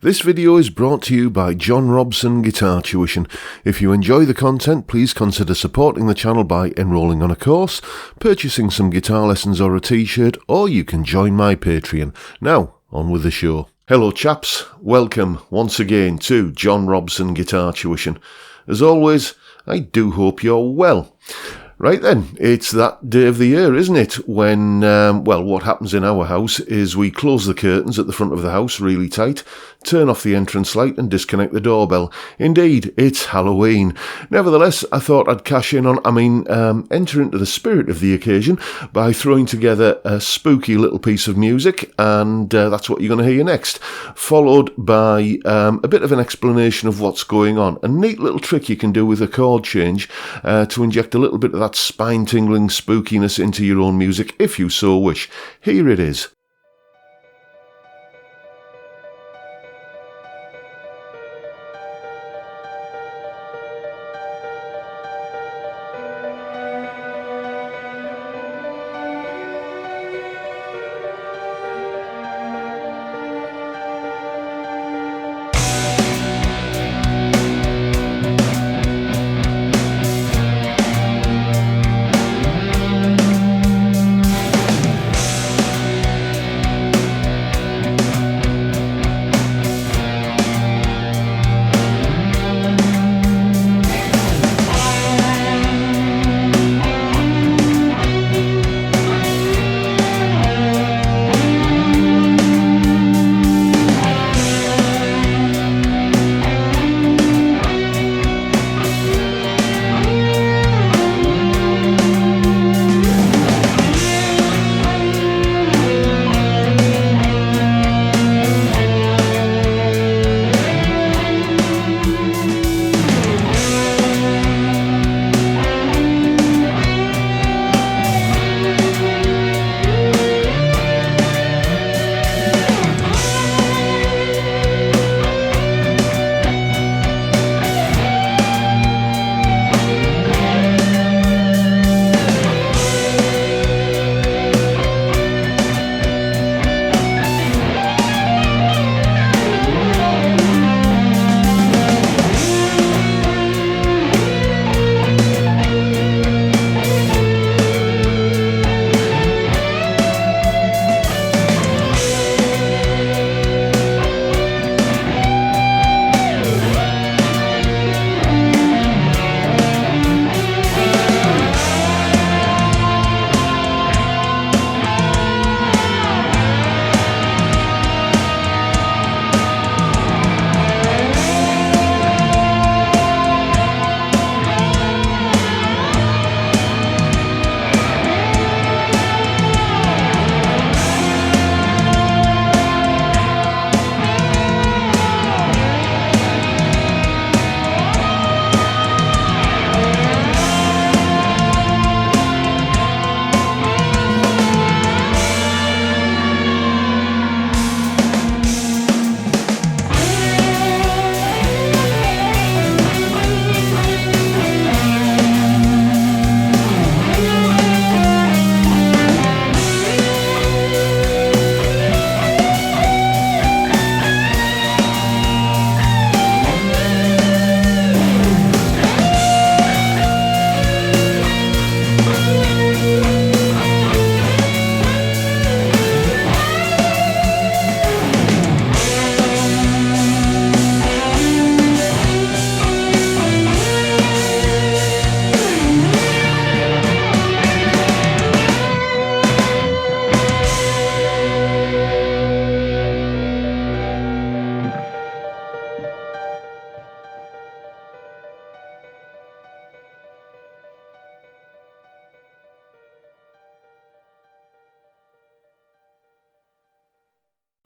This video is brought to you by John Robson Guitar Tuition. If you enjoy the content, please consider supporting the channel by enrolling on a course, purchasing some guitar lessons or a t-shirt, or you can join my Patreon. Now, on with the show. Hello chaps, welcome once again to John Robson Guitar Tuition. As always, I do hope you're well. Right then, it's that day of the year, isn't it, when, what happens in our house is we close the curtains at the front of the house really tight, turn off the entrance light and disconnect the doorbell. Indeed, it's Halloween. Nevertheless, I thought I'd enter into the spirit of the occasion by throwing together a spooky little piece of music, and that's what you're going to hear next, followed by a bit of an explanation of what's going on. A neat little trick you can do with a chord change to inject a little bit of that spine-tingling spookiness into your own music, if you so wish. Here it is.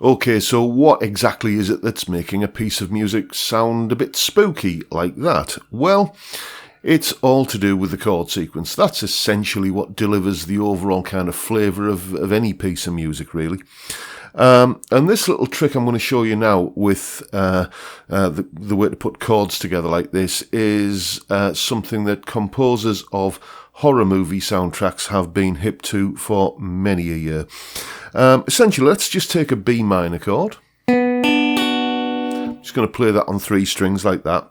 Okay, so what exactly is it that's making a piece of music sound a bit spooky like that? Well, it's all to do with the chord sequence. That's essentially what delivers the overall kind of flavour of any piece of music, really. And this little trick I'm going to show you now with the way to put chords together like this is something that composers of horror movie soundtracks have been hip to for many a year. Essentially, let's just take a B minor chord. Just going to play that on 3 strings like that.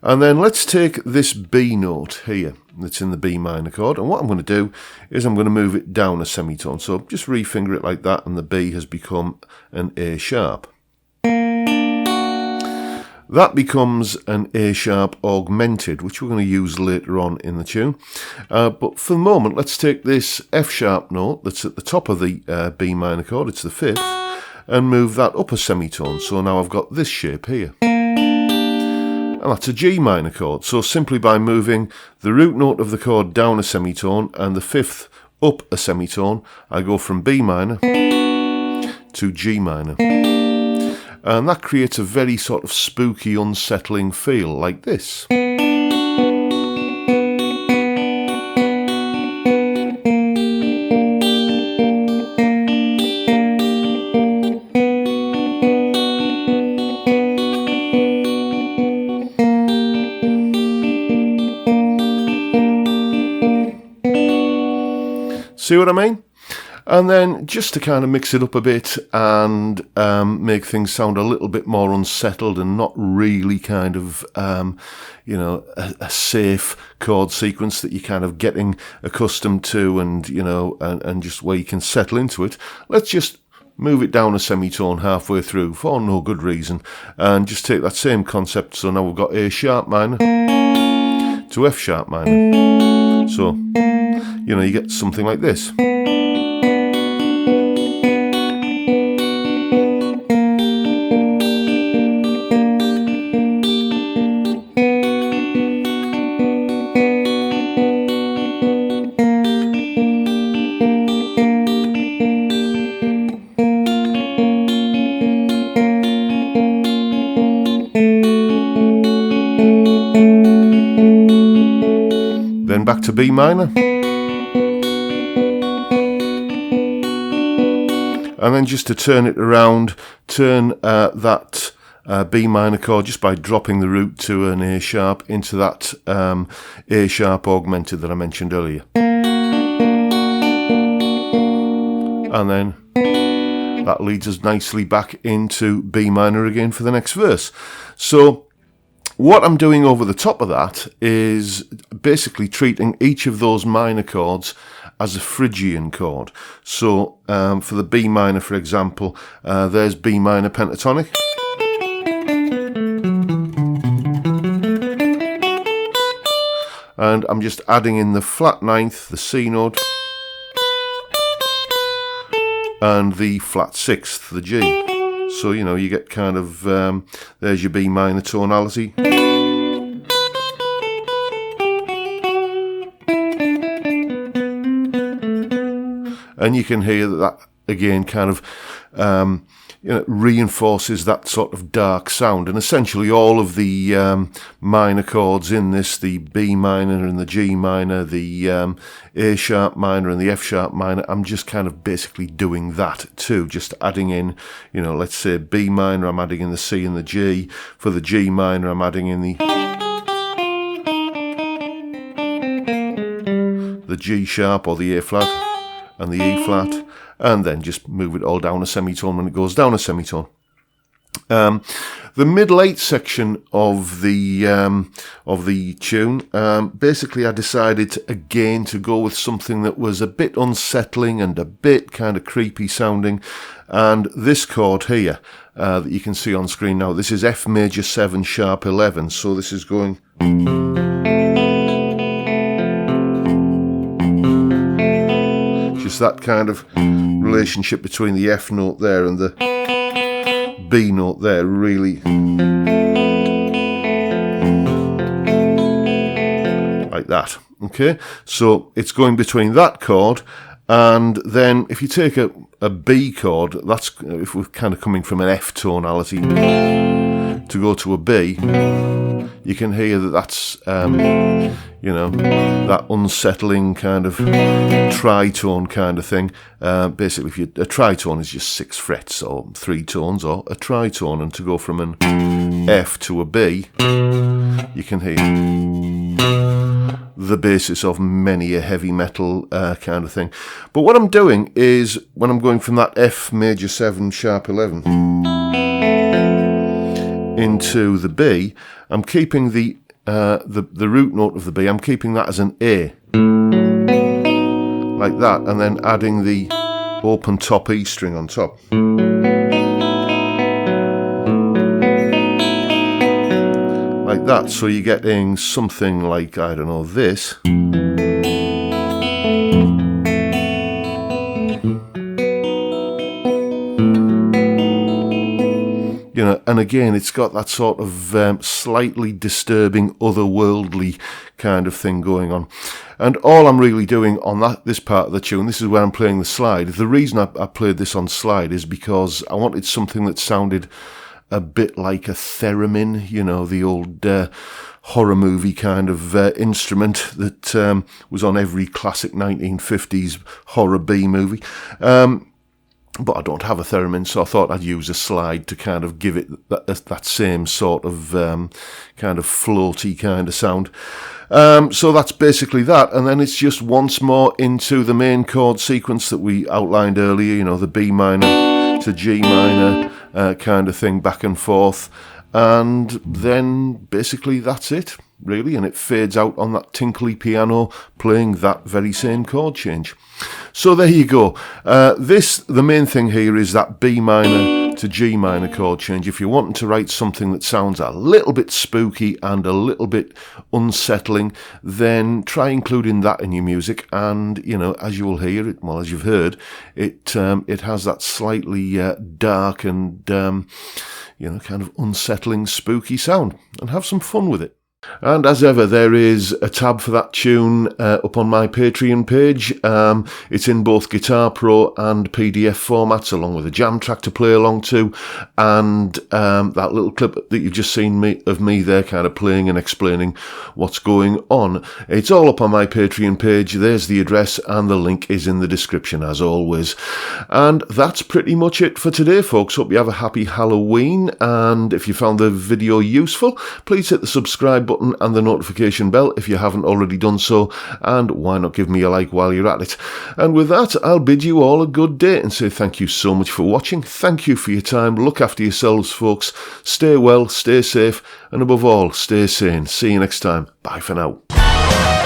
And then let's take this B note here that's in the B minor chord, and what I'm going to do is I'm going to move it down a semitone. So just refinger it like that, and the B has become an A sharp. That becomes an A sharp augmented, which we're going to use later on in the tune. But for the moment, let's take this F sharp note that's at the top of the B minor chord, it's the 5th, and move that up a semitone. So now I've got this shape here. And that's a G minor chord. So simply by moving the root note of the chord down a semitone and the 5th up a semitone, I go from B minor to G minor. And that creates a very sort of spooky, unsettling feel like this. See what I mean? And then just to kind of mix it up a bit and make things sound a little bit more unsettled and not really kind of, you know, a safe chord sequence that you're kind of getting accustomed to and, you know, and just where you can settle into it, let's just move it down a semitone halfway through for no good reason and just take that same concept. So now we've got A sharp minor to F sharp minor. So, you know, you get something like this. Then back to B minor. And then just to turn it around, turn that B minor chord just by dropping the root to an A sharp into that A sharp augmented that I mentioned earlier. And then that leads us nicely back into B minor again for the next verse. So what I'm doing over the top of that is basically treating each of those minor chords as a Phrygian chord. So for the B minor, for example, there's B minor pentatonic. And I'm just adding in the flat 9th, the C note, and the flat 6th, the G. So, you know, you get kind of, there's your B minor tonality. And you can hear that again kind of, you know, reinforces that sort of dark sound. And essentially all of the minor chords in this, the B minor and the G minor, the A sharp minor and the F sharp minor, I'm just kind of basically doing that too, just adding in, you know, let's say B minor, I'm adding in the C and the G. For the G minor, I'm adding in the G sharp or the A flat and the E flat, and then just move it all down a semitone when it goes down a semitone. The middle 8 section of the tune, basically I decided again to go with something that was a bit unsettling and a bit kind of creepy sounding, and this chord here that you can see on screen now, this is F major 7 sharp 11, so this is going just that kind of relationship between the F note there and the B note there, really like that. Okay, so it's going between that chord, and then if you take a B chord, that's if we're kind of coming from an F tonality to go to a B, you can hear that that's you know, that unsettling kind of tritone kind of thing. Basically, a tritone is just 6 frets or 3 tones, or a tritone, and to go from an F to a B, you can hear the basis of many a heavy metal kind of thing. But what I'm doing is, when I'm going from that F major 7 sharp 11 into the B, I'm keeping the root note of the B, I'm keeping that as an A, like that, and then adding the open top E string on top. Like that, so you're getting something like, I don't know, this. You know, and again, it's got that sort of slightly disturbing, otherworldly kind of thing going on. And all I'm really doing on this part of the tune, this is where I'm playing the slide. The reason I played this on slide is because I wanted something that sounded a bit like a theremin, you know, the old horror movie kind of instrument that was on every classic 1950s horror B movie. But I don't have a theremin, so I thought I'd use a slide to kind of give it that same sort of kind of floaty kind of sound. So that's basically that, and then it's just once more into the main chord sequence that we outlined earlier, you know, the B minor to G minor kind of thing, back and forth, and then basically that's it, really, and it fades out on that tinkly piano playing that very same chord change. So there you go. The main thing here is that B minor to G minor chord change. If you're wanting to write something that sounds a little bit spooky and a little bit unsettling, then try including that in your music, and, you know, as you will hear it, well, as you've heard, it has that slightly dark and, you know, kind of unsettling, spooky sound, and have some fun with it. And as ever, there is a tab for that tune up on my Patreon page. It's in both Guitar Pro and PDF formats, along with a jam track to play along to, and that little clip that you've just seen of me there kind of playing and explaining what's going on. It's all up on my Patreon page. There's the address, and the link is in the description as always. And that's pretty much it for today, folks. Hope you have a happy Halloween, and if you found the video useful, please hit the subscribe button and the notification bell if you haven't already done so, and why not give me a like while you're at it. And with that, I'll bid you all a good day and say thank you so much for watching. Thank you for your time. Look after yourselves, folks. Stay well, stay safe, and above all, stay sane. See you next time. Bye for now.